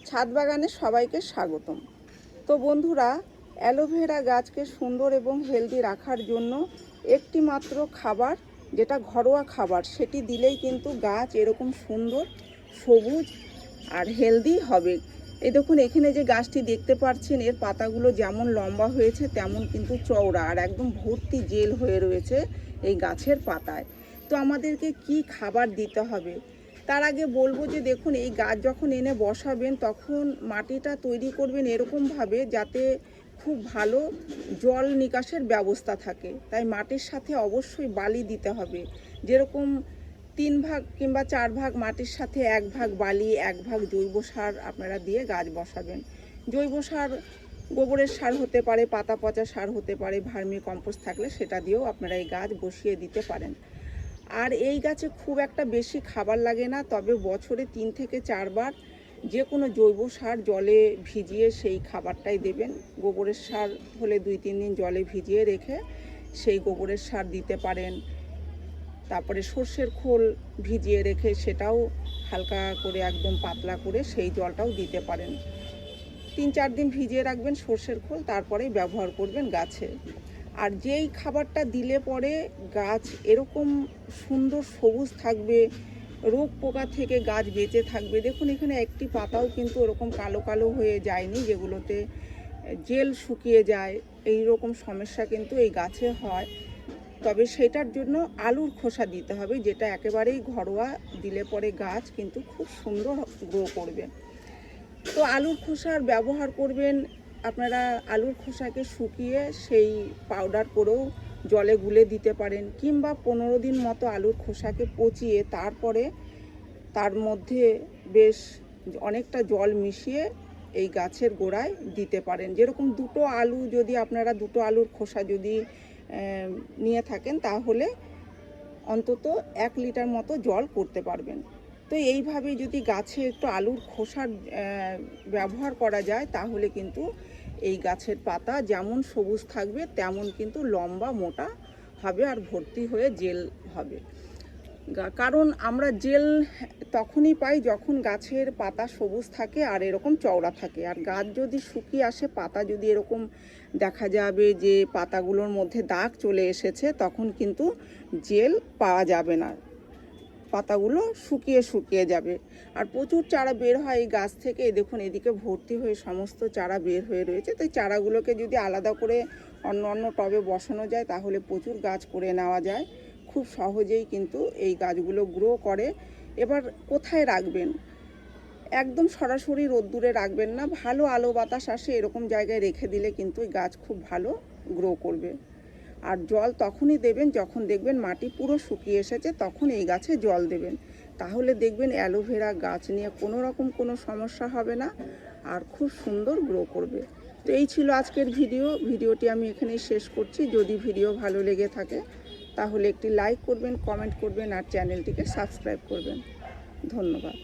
ছাদ বাগানে সবাইকে স্বাগতম। তো বন্ধুরা, অ্যালোভেরা গাছকে সুন্দর এবং হেলদি রাখার জন্য একটি মাত্র খাবার, যেটা ঘরোয়া খাবার, সেটি দিলেই কিন্তু গাছ এরকম সুন্দর সবুজ আর হেলদি হবে। এই দেখুন, এখানে যে গাছটি দেখতে পাচ্ছেন, এর পাতাগুলো যেমন লম্বা হয়েছে তেমন কিন্তু চওড়া আর একদম ভর্তি জেল হয়ে রয়েছে এই গাছের পাতায়। তো আমাদেরকে কি খাবার দিতে হবে তার আগে বলবো যে দেখুন, এই গাছ যখন এনে বসাবেন তখন মাটিটা তৈরি করবেন এরকমভাবে যাতে খুব ভালো জল নিকাশের ব্যবস্থা থাকে। তাই মাটির সাথে অবশ্যই বালি দিতে হবে। যেরকম 3 ভাগ কিংবা 4 ভাগ মাটির সাথে 1 ভাগ বালি, 1 ভাগ জৈব সার আপনারা দিয়ে গাছ বসাবেন। জৈব সার গোবরের সার হতে পারে, পাতা পচা সার হতে পারে, ভার্মি কম্পোস্ট থাকলে সেটা দিয়েও আপনারা এই গাছ বসিয়ে দিতে পারেন। আর এই গাছে খুব একটা বেশি খাবার লাগে না, তবে বছরে 3 থেকে 4 বার যে কোনো জৈব সার জলে ভিজিয়ে সেই খাবারটাই দেবেন। গোবরের সার হলে 2-3 দিন জলে ভিজিয়ে রেখে সেই গোবরের সার দিতে পারেন। তারপরে সর্ষের খোল ভিজিয়ে রেখে সেটাও হালকা করে একদম পাতলা করে সেই জলটাও দিতে পারেন। 3-4 দিন ভিজিয়ে রাখবেন সর্ষের খোল, তারপরেই ব্যবহার করবেন গাছে। আর যেই খাবারটা দিলে পরে গাছ এরকম সুন্দর সবুজ থাকবে, রোগ পোকা থেকে গাছ বেঁচে থাকবে। দেখুন, এখানে একটি পাতাও কিন্তু ওরকম কালো কালো হয়ে যায়নি, যেগুলোতে জেল শুকিয়ে যায়। এই রকম সমস্যা কিন্তু এই গাছে হয়। তবে সেটার জন্য আলুর খোসা দিতে হবে, যেটা একেবারেই ঘরোয়া, দিলে পরে গাছ কিন্তু খুব সুন্দর গ্রো করবে। তো আলুর খোসার ব্যবহার করবেন আপনারা। আলুর খোসাকে শুকিয়ে সেই পাউডার করেও জলে গুলে দিতে পারেন, কিংবা 15 দিন মতো আলুর খোসাকে পচিয়ে তারপরে তার মধ্যে বেশ অনেকটা জল মিশিয়ে এই গাছের গোড়ায় দিতে পারেন। যেরকম 2টো আলু, যদি আপনারা 2টো আলুর খোসা যদি নিয়ে থাকেন তাহলে অন্তত 1 লিটার মতো জল করতে পারবেন। তো এইভাবে যদি গাছে একটু আলুর খোসার ব্যবহার করা যায় তাহলে কিন্তু এই গাছের পাতা যেমন সবুজ থাকবে তেমন কিন্তু লম্বা মোটা হবে আর ভর্তি হয়ে জেল হবে। কারণ আমরা জেল তখনই পাই যখন গাছের পাতা সবুজ থাকে আর এরকম চওড়া থাকে। আর গাছ যদি শুকিয়ে আসে, পাতা যদি এরকম দেখা যাবে যে পাতাগুলোর মধ্যে দাগ চলে এসেছে, তখন কিন্তু জেল পাওয়া যাবে না, পাতাগুলো শুকিয়ে শুকিয়ে যাবে। আর প্রচুর চারা বের হয় এই গাছ থেকে। দেখুন, এদিকে ভর্তি হয়ে সমস্ত চারা বের হয়ে রয়েছে। তো এই চারাগুলোকে যদি আলাদা করে অন্য অন্য টবে বসানো যায় তাহলে প্রচুর গাছ করে নেওয়া যায়। খুব সহজেই কিন্তু এই গাছগুলো গ্রো করে। এবার কোথায় রাখবেন? একদম সরাসরি রোদ্দুরে রাখবেন না, ভালো আলো বাতাস আসে এরকম জায়গায় রেখে দিলে কিন্তু এই গাছ খুব ভালো গ্রো করবে। আর জল তখনই দেবেন যখন দেখবেন মাটি পুরো শুকিয়ে এসেছে, তখন এই গাছে জল দেবেন। তাহলে দেখবেন অ্যালোভেরা গাছ নিয়ে কোনো রকম কোনো সমস্যা হবে না আর খুব সুন্দর গ্রো করবে। তো এই ছিল আজকের ভিডিওটি আমি এখানেই শেষ করছি। যদি ভিডিও ভালো লেগে থাকে তাহলে একটি লাইক করবেন, কমেন্ট করবেন আর চ্যানেলটিকে সাবস্ক্রাইব করবেন। ধন্যবাদ।